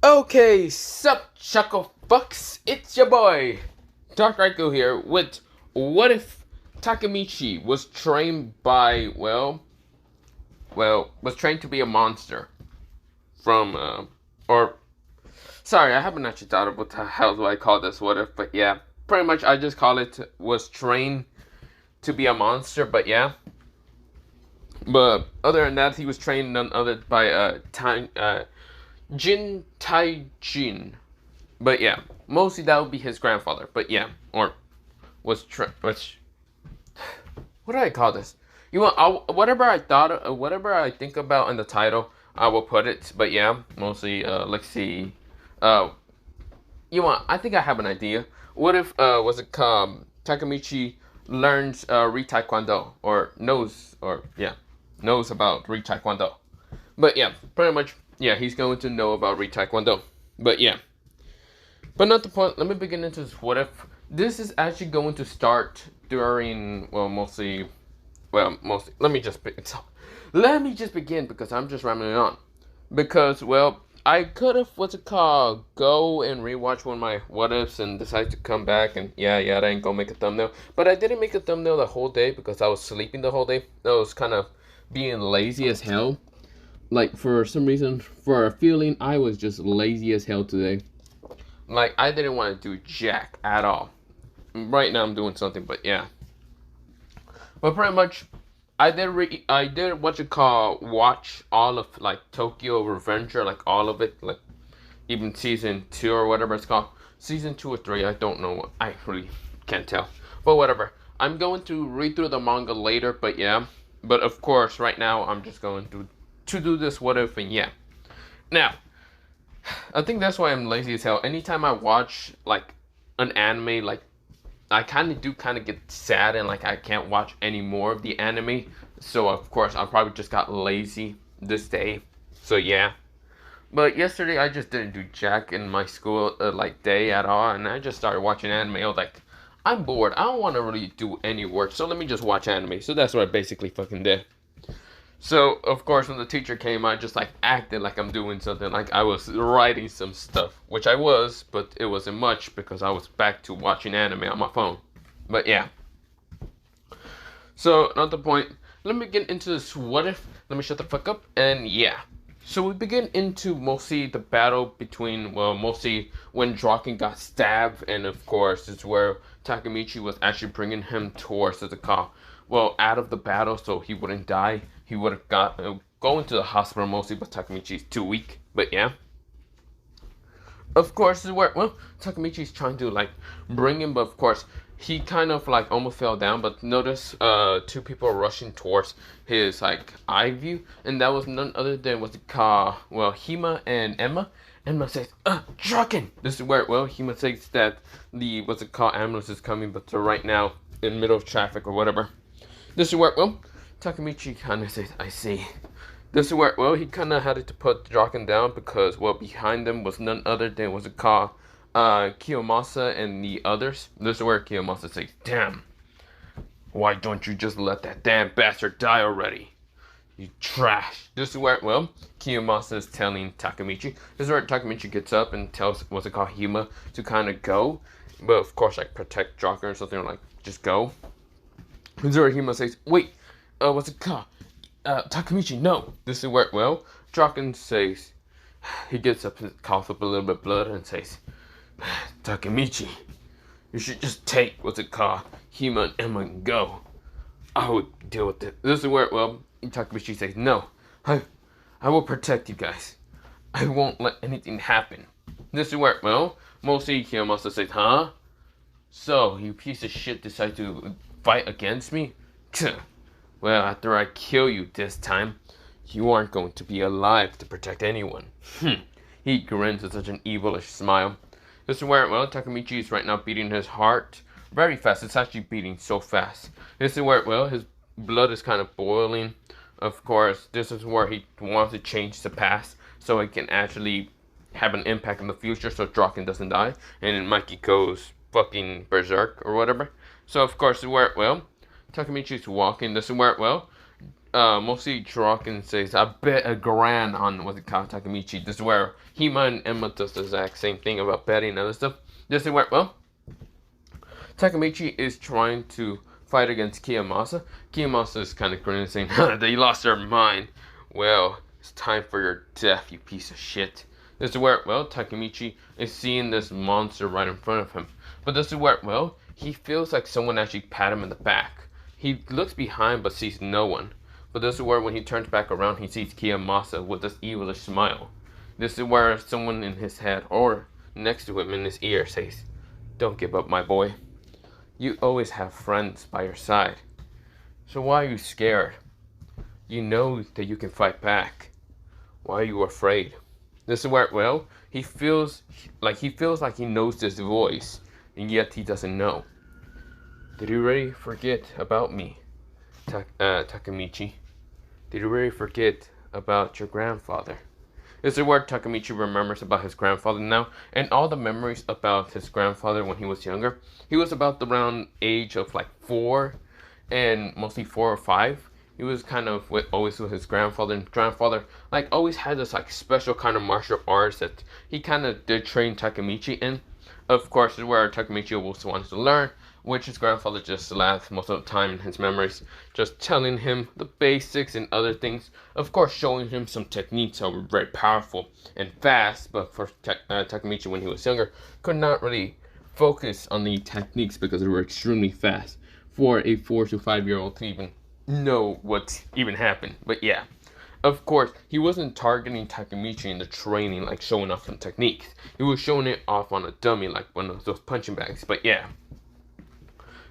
Okay, sup, chuckle fucks, it's your boy, Dr. Aiko here with What If Takemichi was trained by, was trained to be a monster from, sorry, I haven't actually thought of what the hell do I call this what if, but yeah, pretty much I just call it was trained to be a monster, but yeah. But other than that, he was trained none other by, Jin Taejin. But yeah, mostly that would be his grandfather. But yeah, or which what do I call this? You want whatever I thought, whatever I think about in the title, I will put it. But yeah, mostly. Let's see. Uh, I think I have an idea. What if was it Takemichi learns re Taekwondo or knows about re Taekwondo. But yeah, pretty much. Yeah, he's going to know about re Taekwondo. But yeah. But not the point. Let me begin into this. What if this is actually going to start during? Mostly. Let me just begin because I'm just rambling on. Because I could have go and rewatch one of my what ifs and decide to come back and I ain't gonna make a thumbnail. But I didn't make a thumbnail the whole day because I was sleeping the whole day. I was kind of being lazy as hell. Like for some reason, for a feeling, I was just lazy as hell today. Like, I didn't want to do jack at all. Right now I'm doing something, but yeah. But pretty much, I did watch all of, like, Tokyo Revenger, like, all of it, like, even season 2 or whatever it's called. Season 2 or 3, I don't know, I really can't tell. But whatever. I'm going to read through the manga later, but yeah. But of course, right now, I'm just going to do this what if, and yeah. Now, I think that's why I'm lazy as hell. Anytime I watch, like, an anime, like, I kind of get sad and, like, I can't watch any more of the anime. So, of course, I probably just got lazy this day. So, yeah. But yesterday, I just didn't do jack in my school, day at all. And I just started watching anime. I was like, I'm bored. I don't want to really do any work. So, let me just watch anime. So, that's what I basically fucking did. So, of course, when the teacher came, I just, like, acted like I'm doing something. Like, I was writing some stuff. Which I was, but it wasn't much because I was back to watching anime on my phone. But, yeah. So, not the point. Let me get into this what if. Let me shut the fuck up. And, yeah. So, we begin into mostly the battle between, mostly when Draken got stabbed. And, of course, it's where Takemichi was actually bringing him towards the car. Out of the battle so he wouldn't die. He would have going to the hospital mostly, but Takemichi's too weak. But yeah. Of course, this is where, Takemichi's trying to, like, bring him, but of course, he kind of, like, almost fell down. But notice, 2 people rushing towards his, like, eye view. And that was none other than, Hima and Emma. Emma says, Draken! This is where, Hima says that the, ambulance is coming, but they're right now in the middle of traffic or whatever. This is where, Takemichi kind of says, I see. This is where, he kind of had to put Draken down because, behind them was none other than Kiyomasa and the others. This is where Kiyomasa says, damn, why don't you just let that damn bastard die already? You trash. This is where, Kiyomasa is telling Takemichi. This is where Takemichi gets up and tells, Hima to kind of go. But, of course, like, protect Draken or something, like, just go. This is where Hima says, wait, Takemichi, no. This is where, Draken says, he gets up and coughs up a little bit of blood and says, Takemichi, you should just take, Hima and Emma and go. I will deal with it. This is where, Takemichi says, no, I will protect you guys. I won't let anything happen. This is where, mostly Kiyomasa says, huh? So, you piece of shit decide to fight against me? Well, after I kill you this time, you aren't going to be alive to protect anyone. He grins with such an evilish smile. This is where, Takemichi is right now beating his heart very fast. It's actually beating so fast. This is where, his blood is kind of boiling. Of course, this is where he wants to change the past so it can actually have an impact in the future so Draken doesn't die. And then Mikey goes fucking berserk or whatever. So, of course, this is where, Takemichi's walking. This is where, mostly Draken says, I bet a grand on what's it called, Takemichi. This is where Hima and Emma does the exact same thing about betting and other stuff. This is where, well, Takemichi is trying to fight against Kiyomasa. Kiyomasa is kind of grinning, saying, they lost their mind. Well, it's time for your death, you piece of shit. This is where, well, Takemichi is seeing this monster right in front of him. But this is where, well, he feels like someone actually pat him in the back. He looks behind but sees no one. But this is where when he turns back around, he sees Kiyomasa with this evilish smile. This is where someone in his head or next to him in his ear says, don't give up, my boy. You always have friends by your side. So why are you scared? You know that you can fight back. Why are you afraid? This is where, well, he feels like he knows this voice, and yet he doesn't know. Did you really forget about me, Takemichi? Did you really forget about your grandfather? This is where Takemichi remembers about his grandfather now, and all the memories about his grandfather when he was younger. He was about the round age of like 4, and mostly 4 or 5. He was kind of always with his grandfather, and grandfather like always had this like special kind of martial arts that he kind of did train Takemichi in. Of course, this is where Takemichi also wants to learn, which his grandfather just laughed most of the time in his memories, just telling him the basics and other things. Of course, showing him some techniques that were very powerful and fast, but for Takemichi when he was younger, could not really focus on the techniques because they were extremely fast for a 4 to 5-year-old to even know what even happened. But yeah, of course, he wasn't targeting Takemichi in the training, like showing off some techniques. He was showing it off on a dummy, like one of those punching bags. But yeah.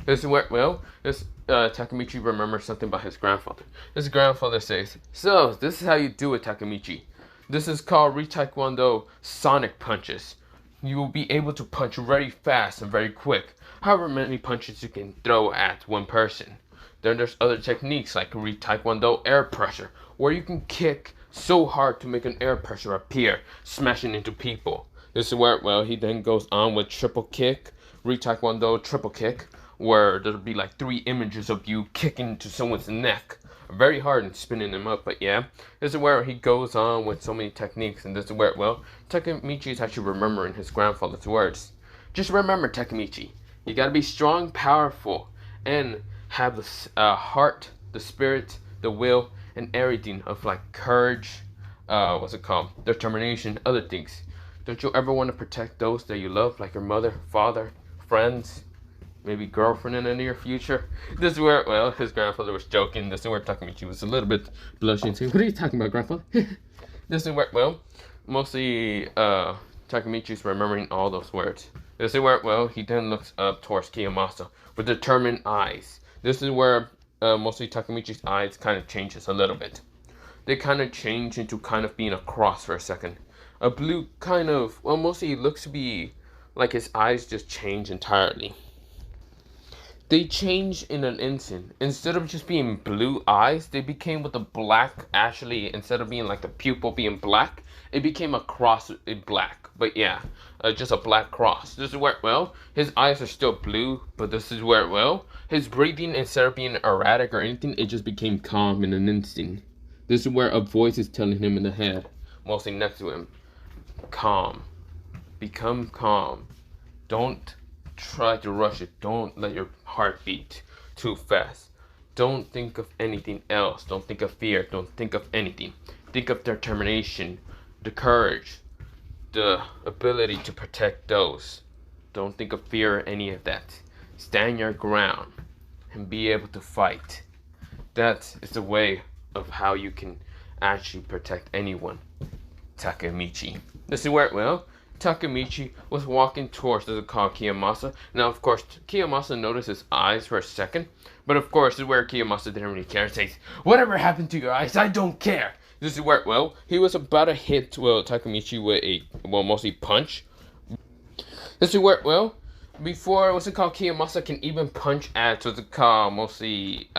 This is where, well, Takemichi remembers something about his grandfather. His grandfather says, so, this is how you do it, Takemichi. This is called Taekwondo sonic punches. You will be able to punch very fast and very quick, however many punches you can throw at one person. Then there's other techniques like Taekwondo air pressure, where you can kick so hard to make an air pressure appear, smashing into people. This is where, well, he then goes on with triple kick, Taekwondo triple kick, where there'll be like 3 images of you kicking to someone's neck very hard and spinning them up. But yeah, this is where he goes on with so many techniques, and this is where, well, Takemichi is actually remembering his grandfather's words. Just remember, Takemichi, you gotta be strong, powerful, and have the heart, the spirit, the will, and everything of like courage, determination, other things. Don't you ever want to protect those that you love, like your mother, father, friends, maybe girlfriend in the near future? This is where, well, his grandfather was joking. This is where Takemichi was a little bit blushing, saying, what are you talking about, grandfather? This is where, well, mostly Takemichi's remembering all those words. This is where, well, he then looks up towards Kiyomasa with determined eyes. This is where mostly Takemichi's eyes kind of changes a little bit. They kind of change into kind of being a cross for a second. A blue kind of, well, mostly it looks to be like his eyes just change entirely. They changed in an instant. Instead of just being blue eyes, they became with the black, actually, instead of being like the pupil being black, it became a cross in black. But yeah, just a black cross. This is where, well, his eyes are still blue, but this is where, well, his breathing, instead of being erratic or anything, it just became calm in an instant. This is where a voice is telling him in the head, mostly next to him, calm. Become calm. Don't try to rush it. Don't let your heart beat too fast. Don't think of anything else. Don't think of fear. Don't think of anything. Think of determination, the courage, the ability to protect those. Don't think of fear or any of that. Stand your ground and be able to fight. That is the way of how you can actually protect anyone. Takemichi. This is where, well, Takemichi was walking towards the called Kiyomasa. Now, of course, Kiyomasa noticed his eyes for a second, but of course, this is where Kiyomasa didn't really care. He says, whatever happened to your eyes, I don't care. This is where, well, he was about to hit, well, Takemichi with a, well, mostly punch. This is where, well, before, what's it called, Kiyomasa can even punch at, what's it called, mostly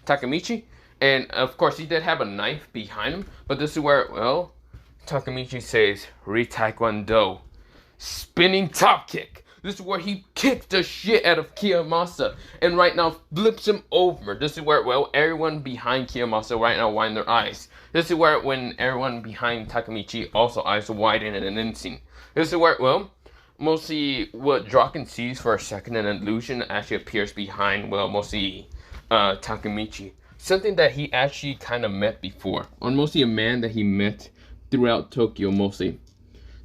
Takemichi. And, of course, he did have a knife behind him, but this is where, well, Takemichi says, Taekwondo. Spinning top kick. This is where he kicked the shit out of Kiyomasa and right now flips him over. This is where, well, everyone behind Kiyomasa right now widen their eyes. This is where when everyone behind Takemichi also eyes widen in an instant. This is where, well, mostly what Draken sees for a second, an illusion actually appears behind, well, mostly Takemichi. Something that he actually kind of met before, or mostly a man that he met throughout Tokyo mostly.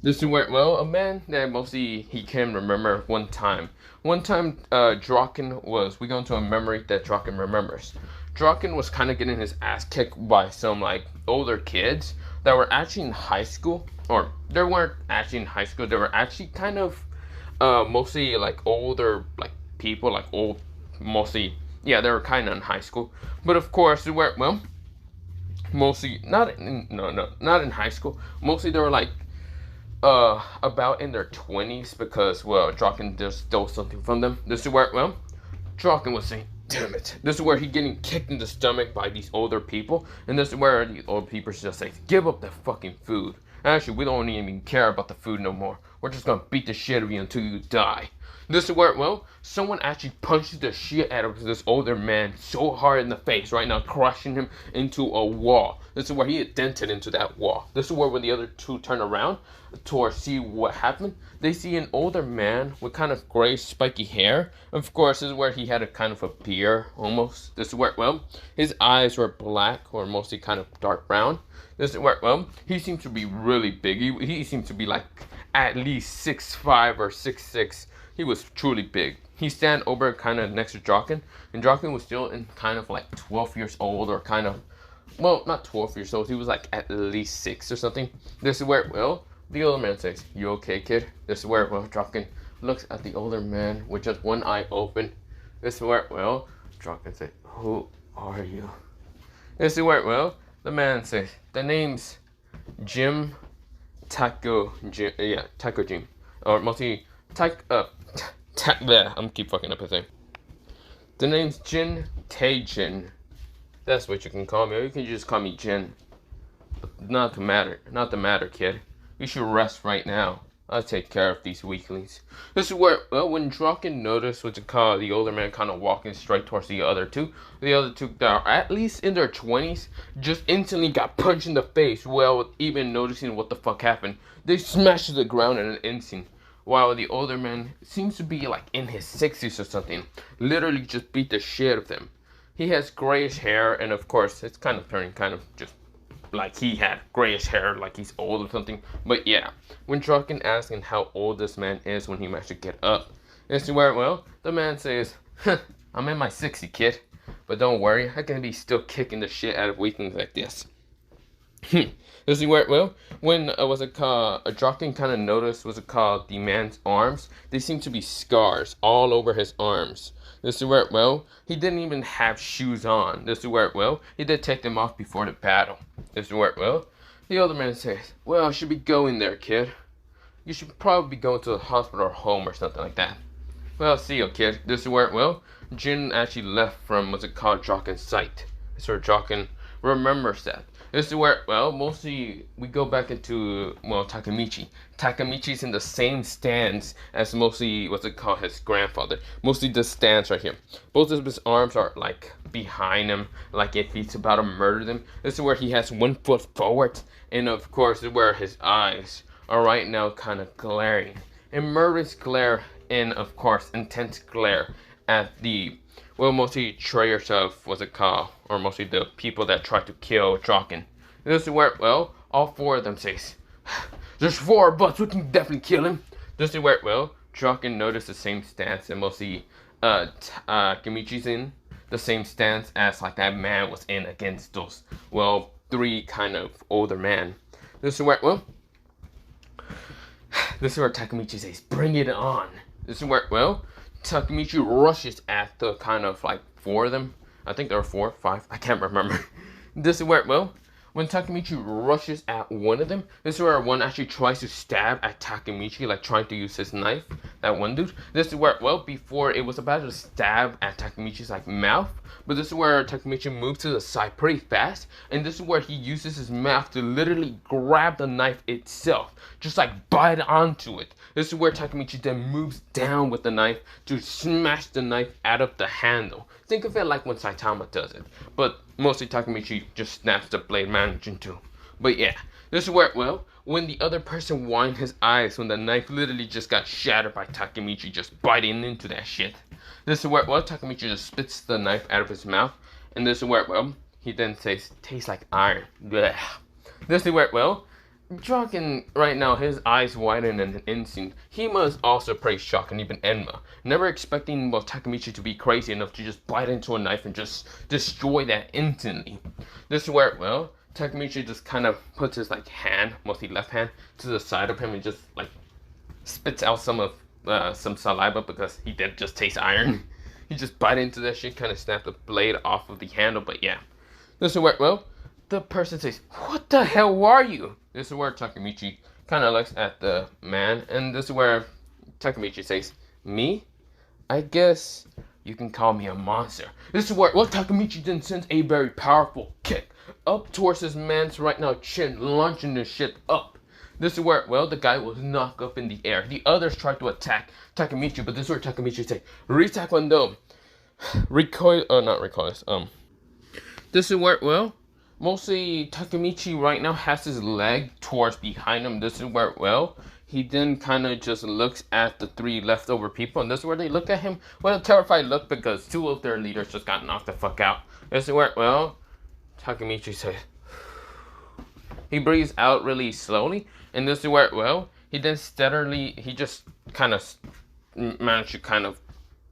This is where, well, a man that mostly he can remember one time. One time, Draken was, we go into a memory that Draken remembers. Draken was kind of getting his ass kicked by some, like, older kids that were actually in high school. Or, they weren't actually in high school, they were actually kind of, mostly, like, older, like, people, like, old, mostly, yeah, they were kind of in high school. But, of course, they were, well, mostly, not in high school. Mostly, they were, like, about in their 20s because, well, Draken just stole something from them. This is where, well, Draken was saying, damn it. This is where he's getting kicked in the stomach by these older people. And this is where the old people just say, give up that fucking food. Actually, we don't even care about the food no more. We're just gonna beat the shit out of you until you die. This is where, well, someone actually punches the shit out of this older man so hard in the face right now, crushing him into a wall. This is where he dented into that wall. This is where when the other two turn around to see what happened, they see an older man with kind of gray spiky hair. Of course, this is where he had a kind of a beard almost. This is where, well, his eyes were black or mostly kind of dark brown. This is where, well, he seems to be really big. He seems to be like at least 6'5" or 6'6". He was truly big. He stand over kind of next to Draken, and Draken was still in kind of like 12 years old or kind of, well, not 12 years old. He was like at least 6 or something. This is where, well, the older man says, you okay, kid? This is where, well, Draken looks at the older man with just one eye open. This is where, well, Draken says, who are you? This is where, well, the man says, the name's Jim Taco Jim, yeah, Taco Jim, or mostly I'm keep fucking up a thing. The name's Jin Taejin. That's what you can call me, or you can just call me Jin. Not the matter, kid. You should rest right now. I'll take care of these weaklings. This is where, well, when Draken noticed what to call the older man kind of walking straight towards the other two that are at least in their 20s just instantly got punched in the face, well, even noticing what the fuck happened. They smashed to the ground in an instant, while the older man seems to be like in his 60s or something, literally just beat the shit out of them. He has grayish hair, and of course, it's kind of turning kind of just like he had grayish hair, like he's old or something. But yeah, when Draken asks him how old this man is when he managed to get up, this is where, well, the man says, I'm in my 60s, kid. But don't worry, I can be still kicking the shit out of weaklings like this. This is where, well, when Draken kind of noticed the man's arms, they seem to be scars all over his arms. This is where, well, he didn't even have shoes on. This is where, well, he did take them off before the battle. This is where, well, the older man says, well, I should be going there, kid. You should probably be going to the hospital or home or something like that. Well, see you, kid. This is where, well, Jin actually left from, Draken's sight. This is where Draken remembers that. This is where, well, mostly we go back into, well, Takemichi. Takemichi's in the same stance as mostly, his grandfather. Mostly the stance right here. Both of his arms are, like, behind him, like if he's about to murder them. This is where he has one foot forward. And, of course, this is where his eyes are right now kind of glaring. And murderous glare and, of course, intense glare at the, well, mostly traitors of, or mostly the people that tried to kill Draken. This is where, well, all 4 of them says, there's 4 of us, we can definitely kill him. This is where, well, Draken noticed the same stance and mostly, Takemichi's in the same stance as, like, that man was in against those, well, 3 kind of older men. This is where, well, this is where Takemichi says, bring it on. This is where, well, Takemichi rushes at the kind of like 4 of them. I think there were 4, 5. I can't remember. This is where, well, when Takemichi rushes at one of them, this is where one actually tries to stab at Takemichi, like trying to use his knife, that one dude. This is where, well, before it was about to stab at Takemichi's like mouth, but this is where Takemichi moves to the side pretty fast, and this is where he uses his mouth to literally grab the knife itself, just like bite onto it. This is where Takemichi then moves down with the knife to smash the knife out of the handle. Think of it like when Saitama does it, but mostly Takemichi just snaps the blade managing to. But yeah, this is where, well, when the other person whined his eyes when the knife literally just got shattered by Takemichi just biting into that shit. This is where, well, Takemichi just spits the knife out of his mouth, and this is where, well, he then says, tastes like iron. Blech. This is where, well, Draken right now, his eyes widen in an instant. Hima is also pretty shocked, and even Enma. Never expecting, well, Takemichi to be crazy enough to just bite into a knife and just destroy that instantly. This is where, well, Takemichi just kind of puts his, like, hand, mostly left hand, to the side of him and just, like, spits out some saliva because he did just taste iron. He just bite into that shit, kind of snapped the blade off of the handle, but yeah. This is where, well, the person says, what the hell are you? This is where Takemichi kind of looks at the man, and this is where Takemichi says, me? I guess you can call me a monster. This is where, well, Takemichi then sends a very powerful kick up towards this man's right now chin, launching this shit up. This is where, well, the guy was knocked up in the air. The others tried to attack Takemichi, but this is where Takemichi said, Taekwondo. This is where, well, mostly Takemichi right now has his leg towards behind him. This is where, well, he then kind of just looks at the three leftover people, and this is where they look at him with a terrified look because two of their leaders just got knocked the fuck out. This is where, well, Takemichi says, he breathes out really slowly, and this is where, well, he then steadily, he just kind of managed to kind of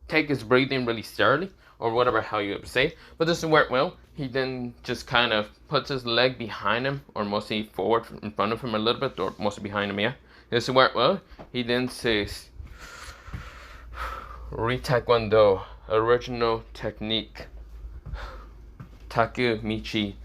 take his breathing really steadily, or whatever how you would say. But this is where, well, he then just kind of puts his leg behind him, or mostly forward in front of him a little bit, or mostly behind him, yeah. This is where, well, he then says, Taekwondo, original technique, Takemichi.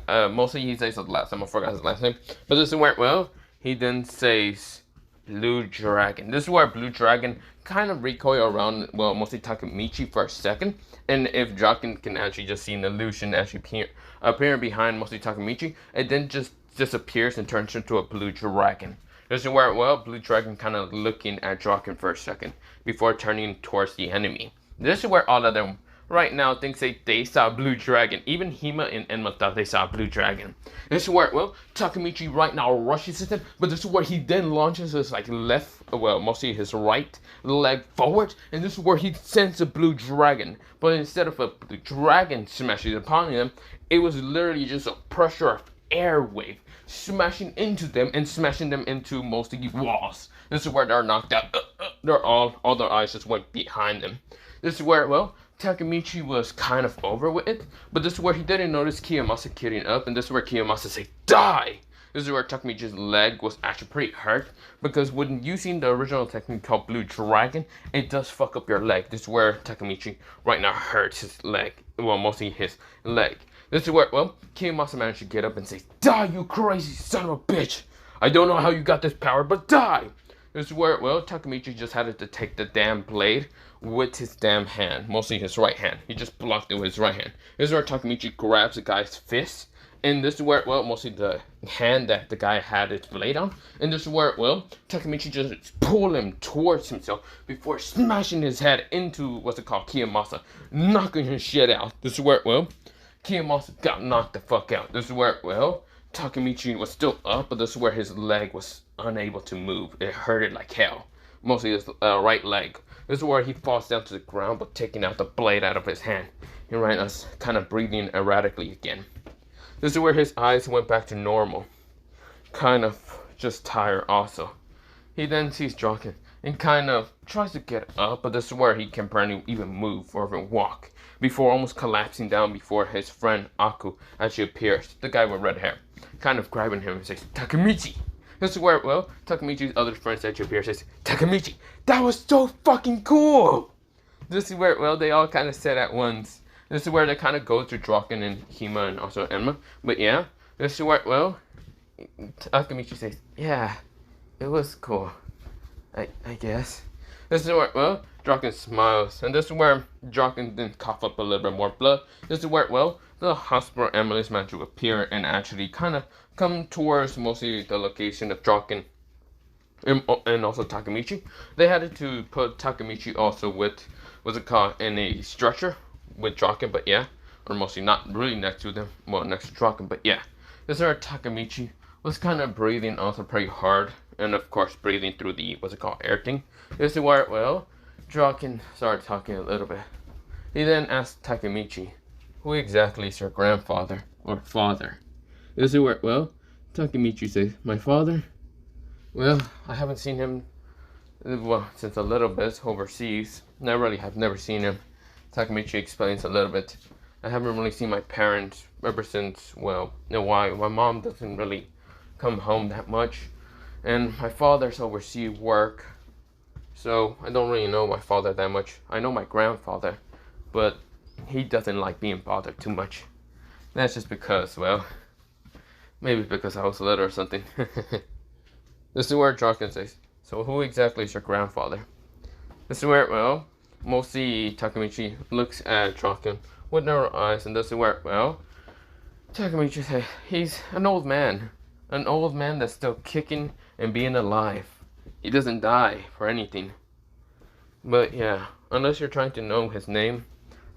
Mostly he says his last name, I forgot his last name. But this is where, well, he then says, Blue Dragon. This is where Blue Dragon kind of recoil around, well, mostly Takemichi for a second. And if Draken can actually just see an illusion actually appearing behind mostly Takemichi, it then just disappears and turns into a Blue Dragon. This is where, well, Blue Dragon kind of looking at Draken for a second before turning towards the enemy. This is where all of them right now thinks they saw Blue Dragon. Even Hima and Enma thought they saw Blue Dragon. This is where, well, Takemichi right now rushes at him, but this is where he then launches his, like, left, well, mostly his right leg forward, and this is where he sends a Blue Dragon. But instead of a Blue Dragon smashing upon him, it was literally just a pressure of air wave smashing into them and smashing them into mostly walls. This is where they're knocked out. They're all their eyes just went behind them. This is where, well, Takemichi was kind of over with it, but this is where he didn't notice Kiyomasa getting up, and this is where Kiyomasa said, die! This is where Takemichi's leg was actually pretty hurt, because when using the original technique called Blue Dragon, it does fuck up your leg. This is where Takemichi right now hurts his leg, well, mostly his leg. This is where, well, Kiyomasa managed to get up and say, die, you crazy son of a bitch! I don't know how you got this power, but die! This is where, well, Takemichi just had to take the damn blade with his damn hand, mostly his right hand. He just blocked it with his right hand. This is where Takemichi grabs the guy's fist, and this is where, well, mostly the hand that the guy had its blade on, and this is where, well, Takemichi just pulled him towards himself before smashing his head into, what's it called, Kiyomasa, knocking his shit out. This is where, well, Kiyomasa got knocked the fuck out. This is where, well, Takemichi was still up, but this is where his leg was unable to move. It hurted like hell, mostly his right leg. This is where he falls down to the ground, but taking out the blade out of his hand. And right now, kind of breathing erratically again. This is where his eyes went back to normal. Kind of just tired also. He then sees Draken and kind of tries to get up, but this is where he can barely even move or even walk, before almost collapsing down before his friend Aku actually appears. The guy with red hair. Kind of grabbing him and says, Takemichi! This is where, well, Takemichi's other friends actually appear and says, Takemichi, that was so fucking cool! This is where, well, they all kind of said at once. This is where they kind of go to Draken and Hima and also Enma. But yeah, This is where, well, Takemichi says, yeah, it was cool. I guess. This is where, well, Draken smiles, and this is where Draken then cough up a little bit more blood. This is where, well, the hospital ambulance man to appear and actually kind of come towards mostly the location of Draken and also Takemichi. They had to put Takemichi also with, what's it called, in a stretcher with Draken, but yeah, or mostly not really next to them, well, next to Draken, but yeah. This is where Takemichi was kind of breathing also pretty hard, and of course breathing through the, what's it called, air thing. This is where, well, Draken started talking a little bit. He then asked Takemichi, who exactly is your grandfather or father? This is where, well, Takemichi says, my father? Well, I haven't seen him, well, since a little bit overseas. Have never seen him. Takemichi explains a little bit. I haven't really seen my parents ever since, well, why? My mom doesn't really come home that much. And my father's overseas work. So I don't really know my father that much. I know my grandfather, but he doesn't like being bothered too much. That's just because, well, maybe because I was little or something. This is where Draken says, so who exactly is your grandfather? This is where, well, mostly Takemichi looks at Draken with narrow eyes, and this is where, well, Takemichi says, he's an old man. An old man that's still kicking and being alive. He doesn't die for anything. But yeah, unless you're trying to know his name,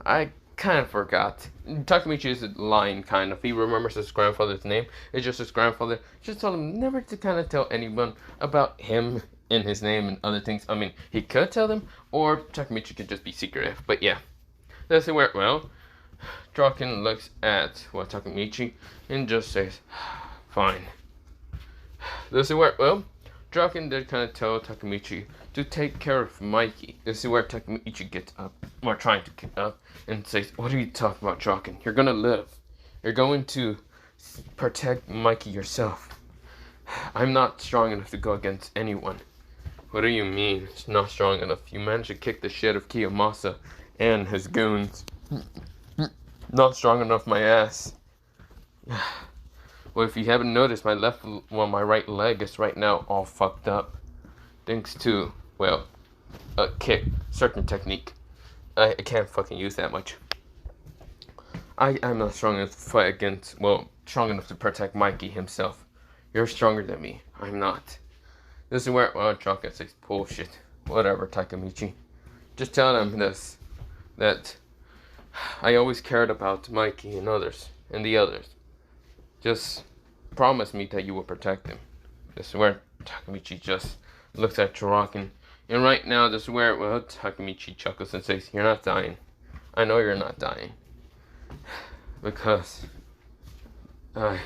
I kind of forgot. Takemichi is lying, kind of. He remembers his grandfather's name. It's just his grandfather just told him never to kind of tell anyone about him and his name and other things. I mean, he could tell them, or Takemichi could just be secretive. But yeah, that's where, well, Draken looks at, well, Takemichi and just says, fine. This is where, well, Draken did kind of tell Takemichi to take care of Mikey. This is where Takemichi gets up, or trying to get up, and says, what are you talking about, Draken? You're gonna live. You're going to protect Mikey yourself. I'm not strong enough to go against anyone. What do you mean, it's not strong enough? You managed to kick the shit of Kiyomasa and his goons. Not strong enough, my ass. Well, if you haven't noticed, my right leg is right now all fucked up. Thanks to, well, a kick, certain technique. I can't fucking use that much. I'm not strong enough to fight against, well, strong enough to protect Mikey himself. You're stronger than me. I'm not. This is where, well, Draken says, bullshit. Whatever, Takemichi. Just tell them this, that I always cared about Mikey and the others. Just promise me that you will protect him. This is where Takemichi just looks at Draken. And right now, this is where, well, Takemichi chuckles and says, you're not dying. I know you're not dying. Because I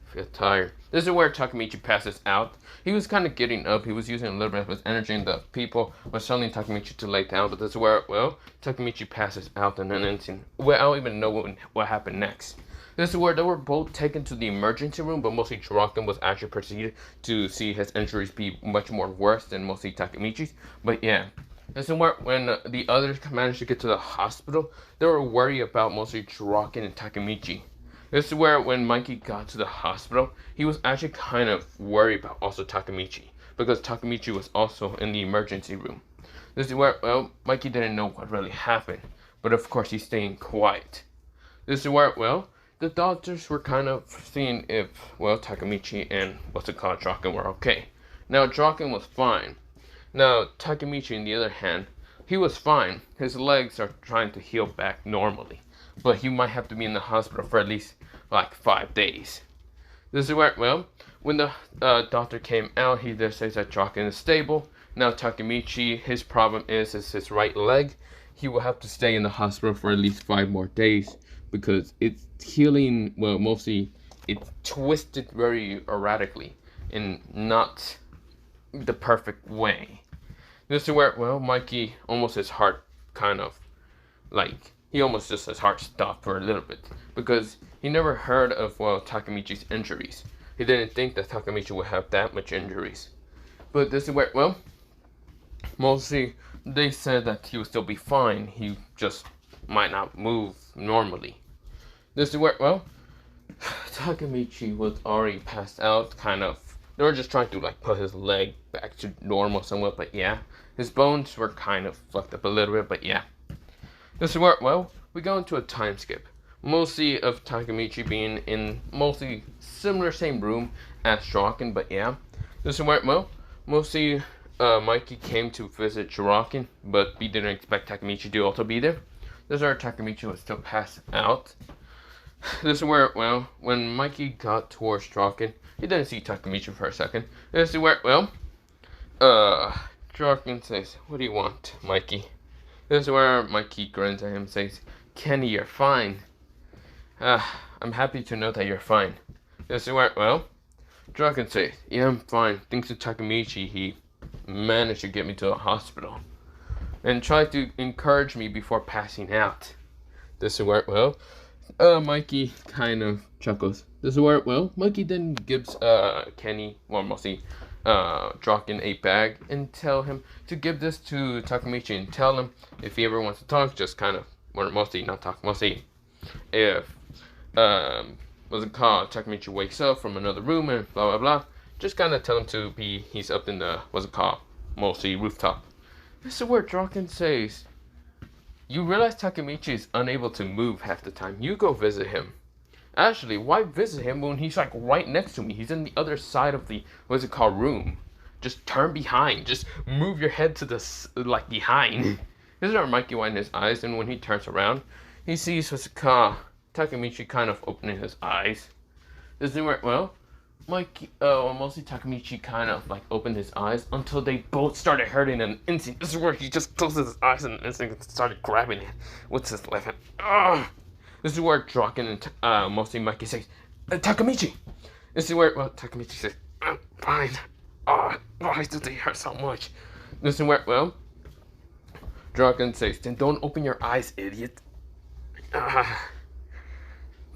feel tired. This is where Takemichi passes out. He was kind of getting up. He was using a little bit of his energy, and the people were telling Takemichi to lay down. But this is where, well, Takemichi passes out in an instant. Well, I don't even know what happened next. This is where they were both taken to the emergency room, but mostly Draken was actually proceeded to see his injuries be much more worse than mostly Takemichi's. But yeah, this is where when the others managed to get to the hospital, they were worried about mostly Draken and Takemichi. This is where when Mikey got to the hospital, he was actually kind of worried about also Takemichi, because Takemichi was also in the emergency room. This is where, well, Mikey didn't know what really happened, but of course he's staying quiet. This is where, well, the doctors were kind of seeing if, well, Takemichi and, Draken were okay. Now, Draken was fine. Now, Takemichi, on the other hand, he was fine. His legs are trying to heal back normally. But he might have to be in the hospital for at least, like, 5 days. This is where, well, when the doctor came out, he just says that Draken is stable. Now, Takemichi, his problem is his right leg. He will have to stay in the hospital for at least 5 more days. Because it's healing, well, mostly it's twisted very erratically in not the perfect way. This is where, well, Mikey almost his heart kind of, like, he almost just his heart stopped for a little bit. Because he never heard of, well, Takemichi's injuries. He didn't think that Takemichi would have that much injuries. But this is where, well, mostly they said that he would still be fine. He just might not move normally. This is where, well, Takemichi was already passed out, kind of. They were just trying to like put his leg back to normal somewhat, but yeah. His bones were kind of fucked up a little bit, but yeah. This is where, well, we go into a time skip. Mostly of Takemichi being in mostly similar same room as Shiraken, but yeah. This is where, well, mostly Mikey came to visit Shiraken, but we didn't expect Takemichi to also be there. This is where Takemichi was still passed out. This is where, well, when Mikey got towards Shiraken, he didn't see Takemichi for a second. This is where, well, Shiraken says, "What do you want, Mikey?" This is where Mikey grins at him and says, "Kenny, you're fine." I'm happy to know that you're fine. This is where, well, Draken says, "Yeah, I'm fine. Thanks to Takemichi, he managed to get me to a hospital and tried to encourage me before passing out." This is where, well, Mikey kind of chuckles. This is where, well, Mikey then gives Kenny, well, mostly Draken a bag and tell him to give this to Takemichi and tell him if he ever wants to talk, just kind of, or mostly not talk, mostly if what's it called, Takemichi wakes up from another room and blah blah blah, just kind of tell him to be, he's up in the, what's it called, mostly rooftop. This is where Draken says, "You realize Takemichi is unable to move half the time. You go visit him." Actually, why visit him when he's like right next to me? He's in the other side of the, what's it called, room. Just turn behind. Just move your head to the, like, behind. This is where Mikey widens his eyes, and when he turns around, he sees, what's it called, Takemichi kind of opening his eyes. This is where, well, Mikey, mostly Takemichi kind of like opened his eyes until they both started hurting in an instant. This is where he just closes his eyes and instant started grabbing it with his left hand. Ugh! This is where Draken and mostly Mikey says, "Takemichi!" This is where, well, Takemichi says, "I'm fine. Oh, why do they hurt so much?" This is where, well, Draken says, "Then don't open your eyes, idiot."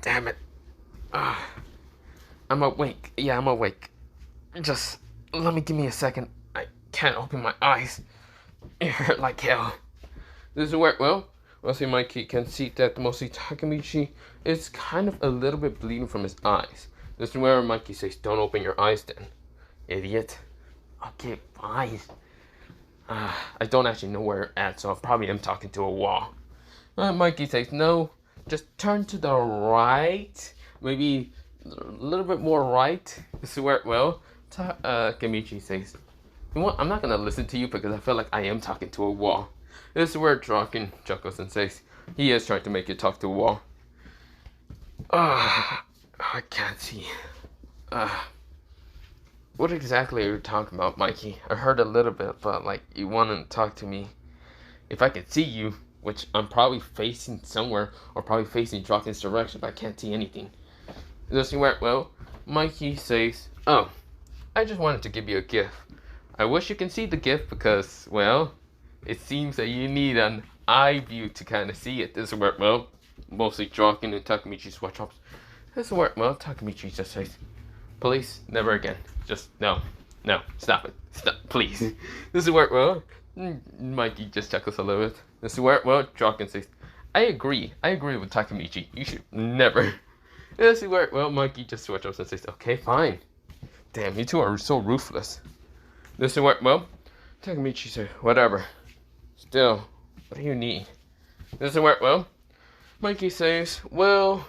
Damn it. I'm awake. Yeah, I'm awake. Just give me a second. I can't open my eyes. It hurt like hell. This is where, well, mostly Mikey can see that mostly Takemichi is kind of a little bit bleeding from his eyes. This is where Mikey says, "Don't open your eyes then, idiot." Okay, fine. I don't actually know where you're at, so I probably am talking to a wall. Mikey says, "No, just turn to the right. Maybe a little bit more right." This is where, well, Takemichi says, "You know what? I'm not going to listen to you because I feel like I am talking to a wall." This is where Draken chuckles and says, he is trying to make you talk to a wall. I can't see. What exactly are you talking about, Mikey? I heard a little bit, but like, you want to talk to me. If I could see you, which I'm probably facing somewhere, or probably facing Draken's direction, but I can't see anything. This is where, well, Mikey says, "Oh, I just wanted to give you a gift. I wish you can see the gift because, well, it seems that you need an eye view to kind of see it." This is where, well, mostly Draken and Takemichi switch ups. This is where, well, Takemichi just says, "Please, never again. Just, no, stop it. Stop, please." This is where, well, Mikey just chuckles a little bit. This is where, well, Draken says, I agree with Takemichi. You should never." This is where, well, Mikey just switch ups and says, "Okay, fine." Damn, you two are so ruthless. This is where, well, Takemichi says, "Whatever. Still, what do you need?" This is where, well, Mikey says, "Well,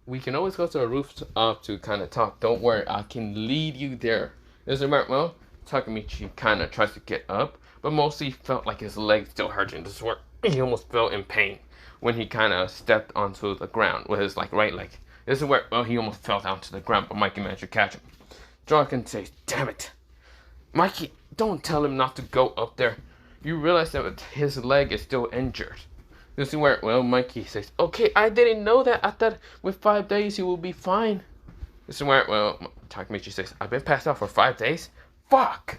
we can always go to a rooftop to kind of talk. Don't worry, I can lead you there." This is where, well, Takemichi kind of tries to get up, but mostly felt like his legs still hurting. This is where he almost felt in pain when he kind of stepped onto the ground with his like right leg. This is where, well, he almost fell down to the ground, but Mikey managed to catch him. Draken says, "Damn it, Mikey, don't tell him not to go up there. You realize that his leg is still injured." This is where, well, Mikey says, "Okay, I didn't know that. I thought with 5 days he will be fine." This is where, well, Takemichi says, "I've been passed out for 5 days? Fuck!"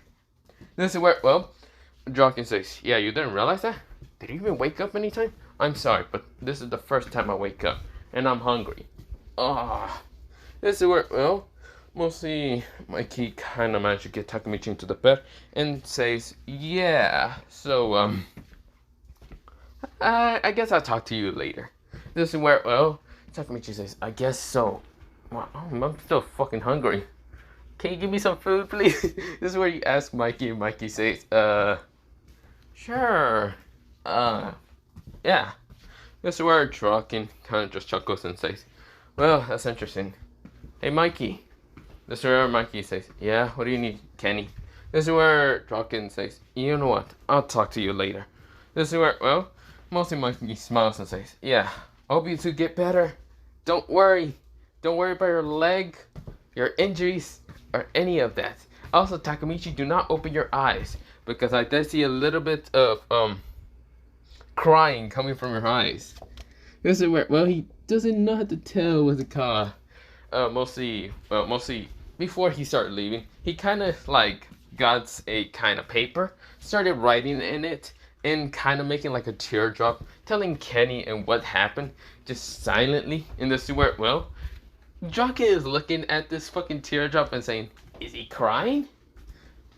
This is where, well, Draken says, "Yeah, you didn't realize that? Did you even wake up anytime? I'm sorry, but this is the first time I wake up, and I'm hungry." This is where, well, mostly Mikey kind of managed to get Takemichi into the bed and says, "Yeah, so, I guess I'll talk to you later." This is where, well, Takemichi says, "I guess so. Wow, I'm still fucking hungry. Can you give me some food, please? This is where you ask Mikey, and Mikey says, sure. Uh, yeah. This is where Draken kind of just chuckles and says, well, that's interesting. Hey, Mikey. This is where Mikey says, yeah, what do you need, Kenny? This is where Draken says, you know what, I'll talk to you later. This is where, well, mostly Mikey smiles and says, yeah, I hope you two get better. Don't worry. Don't worry about your leg, your injuries, or any of that. Also, Takemichi, do not open your eyes, because I did see a little bit of, crying coming from your eyes. This is where, well, he doesn't know how to tell what's it called. Mostly before he started leaving, he kind of like got a kind of paper, started writing in it, and kind of making like a teardrop, telling Kenny and what happened, just silently. And this is where, well, Jockey is looking at this fucking teardrop and saying, is he crying?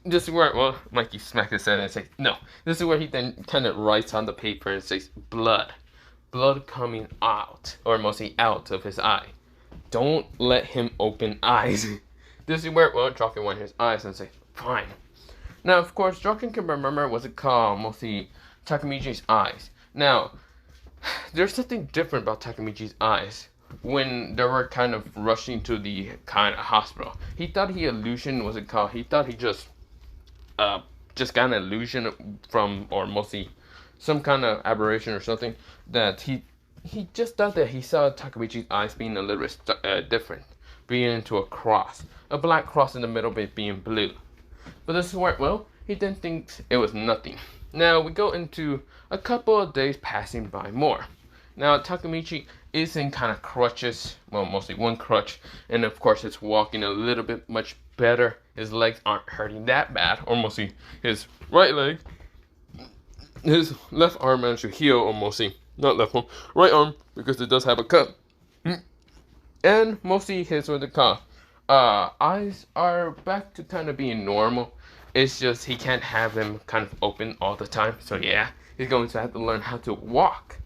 This is where, well, Mikey smacks his head and says, no. This is where he then kind of writes on the paper and says, blood. Blood coming out, or mostly out of his eye. Don't let him open eyes. This is where, well, Draken went his eyes and say, fine. Now, of course, Draken can remember what's it called, mostly Takemichi's eyes. Now, there's something different about Takemichi's eyes. When they were kind of rushing to the kind of hospital, he thought he illusion, what's it called? He thought he just got an illusion from, or mostly some kind of aberration or something, that he just thought that he saw Takemichi's eyes being a little bit different, being into a cross, a black cross in the middle bit being blue. But this is where, well, he didn't think it was nothing. Now we go into a couple of days passing by more. Now Takemichi is in kind of crutches, well, mostly one crutch, and of course it's walking a little bit much better. His legs aren't hurting that bad, or mostly his right leg. His left arm managed to heal, or mostly, not left arm, right arm, because it does have a cut. And mostly his, what they call, eyes are back to kind of being normal. It's just he can't have them kind of open all the time. So yeah, he's going to have to learn how to walk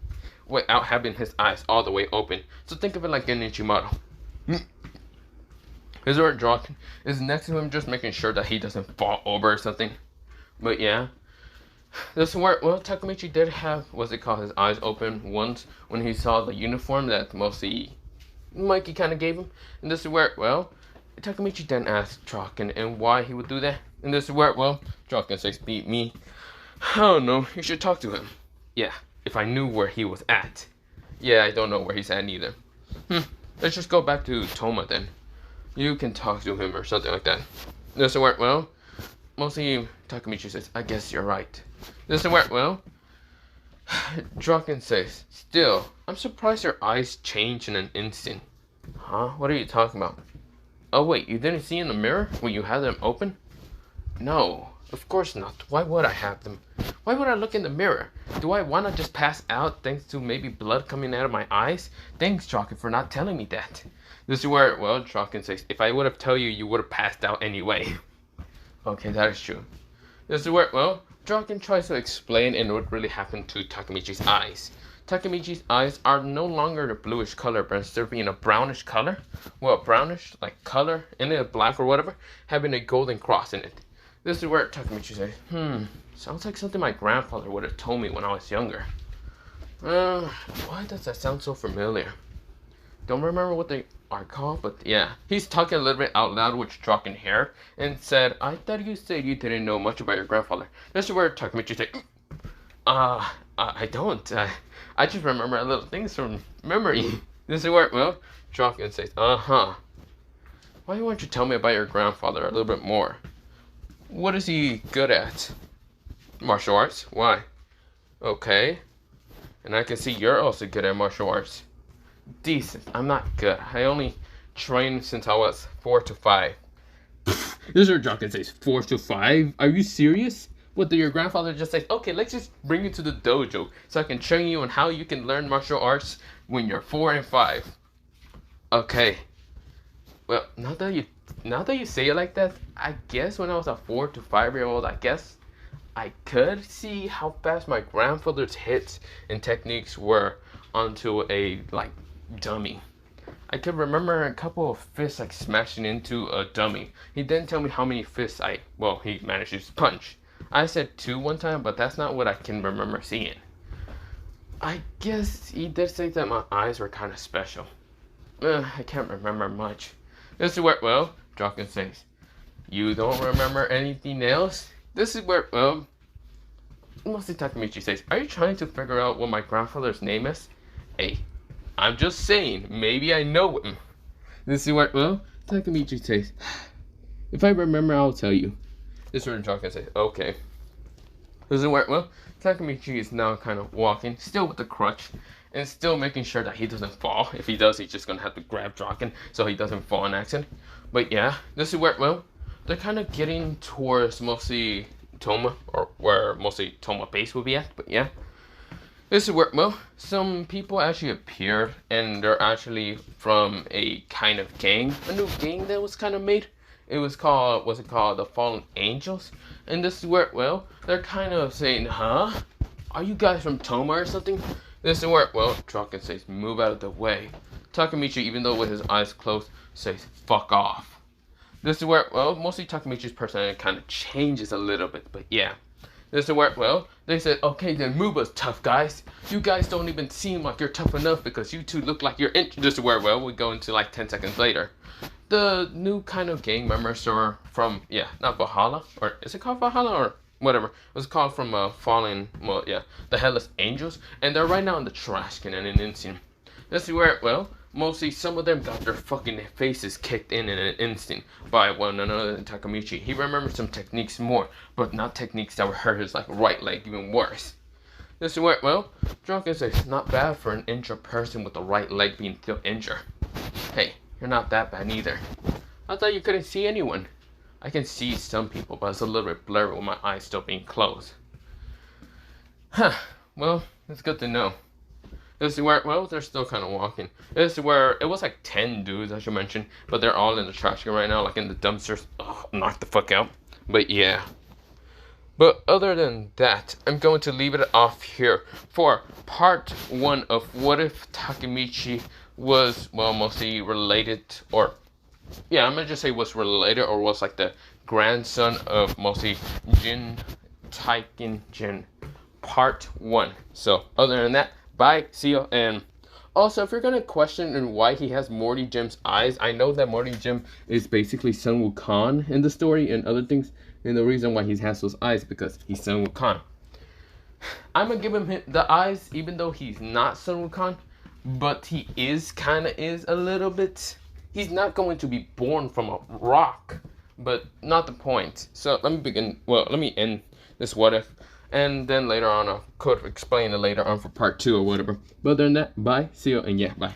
without having his eyes all the way open. So think of it like an Ichimaru. His Lord Draken is next to him, just making sure that he doesn't fall over or something. But yeah, this is where, well, Takemichi did have, what's it called, his eyes open once when he saw the uniform that mostly Mikey kind of gave him. And this is where, well, Takemichi then asked Draken and why he would do that. And this is where, well, Draken says, beat me. I don't know, you should talk to him. Yeah, if I knew where he was at. Yeah, I don't know where he's at neither. Let's just go back to Toma then. You can talk to him or something like that. This is where, well, mostly Takemichi says, I guess you're right. This is where, well, Draken says, still, I'm surprised your eyes change in an instant. Huh? What are you talking about? Oh wait, you didn't see in the mirror when you had them open? No, of course not. Why would I have them? Why would I look in the mirror? Do I want to just pass out thanks to maybe blood coming out of my eyes? Thanks, Draken, for not telling me that. This is where, well, Draken says, if I would have told you, you would have passed out anyway. Okay, that is true. This is where, well, Draken tries to explain and what really happened to Takemichi's eyes. Takemichi's eyes are no longer the bluish color, but instead of being a brownish color, well, brownish, like color, in it, black or whatever, having a golden cross in it. This is where Takemichi says, sounds like something my grandfather would have told me when I was younger. Why does that sound so familiar? Don't remember what they are called, but yeah. He's talking a little bit out loud with Draken here, and said, I thought you said you didn't know much about your grandfather. This is where Takemichi said, I don't. I just remember little things from memory. This is where, well, Draken says, Why won't you tell me about your grandfather a little bit more? What is he good at? Martial arts? Why? Okay. And I can see you're also good at martial arts. Decent. I'm not good. I only trained since I was 4 to 5. This is where Draken says 4 to 5? Are you serious? What, did your grandfather just say, okay, let's just bring you to the dojo so I can train you on how you can learn martial arts when you're 4 and 5? Okay. Well, now that you say it like that, I guess when I was a 4 to 5-year-old, I guess I could see how fast my grandfather's hits and techniques were onto a, like, dummy. I could remember a couple of fists like smashing into a dummy. He didn't tell me how many fists he managed to punch. I said 2 one time, but that's not what I can remember seeing. I guess he did say that my eyes were kind of special. I can't remember much. This is where, Draken says, you don't remember anything else? This is where, mostly Takemichi says, are you trying to figure out what my grandfather's name is? Hey, I'm just saying, maybe I know him. This is where, Takemichi says, if I remember, I'll tell you. This is where Draken says, okay. This is where, Takemichi is now kind of walking, still with the crutch, and still making sure that he doesn't fall. If he does, he's just gonna have to grab Draken so he doesn't fall in accident. But yeah, this is where, they're kind of getting towards mostly Toma, or where mostly Toma base will be at, but yeah. This is where, some people actually appeared, and they're actually from a kind of gang, a new gang that was kind of made. It was called, the Fallen Angels? And this is where, they're kind of saying, huh? Are you guys from Toma or something? This is where, Draken says, move out of the way. Takemichi, even though with his eyes closed, says, fuck off. This is where, mostly Takemichi's personality kind of changes a little bit, but yeah. This is where, they said, okay, then move us, tough guys. You guys don't even seem like you're tough enough because you two look like you're This is where, we go into like 10 seconds later. The new kind of gang members are from, not Valhalla, or is it called Valhalla, or whatever. It was called from Fallen, the Headless Angels, and they're right now in the trash can in an instant. This is where, mostly some of them got their fucking faces kicked in an instant by one another than Takemichi. He remembers some techniques more, but not techniques that would hurt his right leg even worse. This is where, Drunken says, not bad for an injured person with the right leg being still injured. Hey, you're not that bad either. I thought you couldn't see anyone. I can see some people, but it's a little bit blurry with my eyes still being closed. Huh, it's good to know. This is where, they're still kind of walking. This is where, it was like 10 dudes, I should mention, but they're all in the trash can right now, like in the dumpsters. Knock the fuck out. But yeah. But other than that, I'm going to leave it off here for part 1 of what if Takemichi was, mostly related, or, I'm going to just say was related, or was like the grandson of mostly Taejin Jin, part 1. So, other than that, bye, see you, and also, if you're going to question why he has Morty Jim's eyes, I know that Morty Jim is basically Sun Wukong in the story and other things, and the reason why he has those eyes because he's Sun Wukong. I'm going to give him the eyes, even though he's not Sun Wukong, but he kind of is a little bit. He's not going to be born from a rock, but not the point. So let me end this what if, and then later on I could explain it later on for part 2 or whatever. But other than that, bye, see you, and bye.